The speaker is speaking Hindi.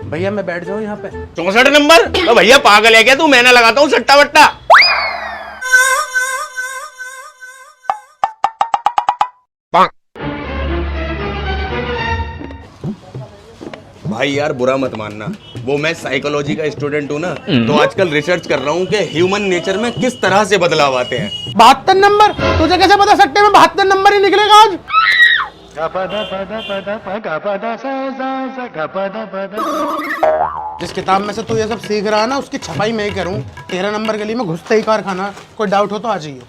भैया मैं बैठ जाऊं यहाँ पे? 64 नंबर? तो भैया पागल है क्या तू? मैं ना लगाता हूँ सट्टा वट्टा। भाई यार बुरा मत मानना, वो मैं साइकोलॉजी का स्टूडेंट हूँ ना, तो आजकल रिसर्च कर रहा हूँ कि ह्यूमन नेचर में किस तरह से बदलाव आते हैं। 72 नंबर? तुझे कैसे पता सट्टे में 72 नंबर ही निकलेगा आज? जिस किताब में से तू ये सब सीख रहा है ना, उसकी छपाई मैं ही करूँ। 13 नंबर गली में घुसते ही कारखाना। कोई डाउट हो तो आ जाइए।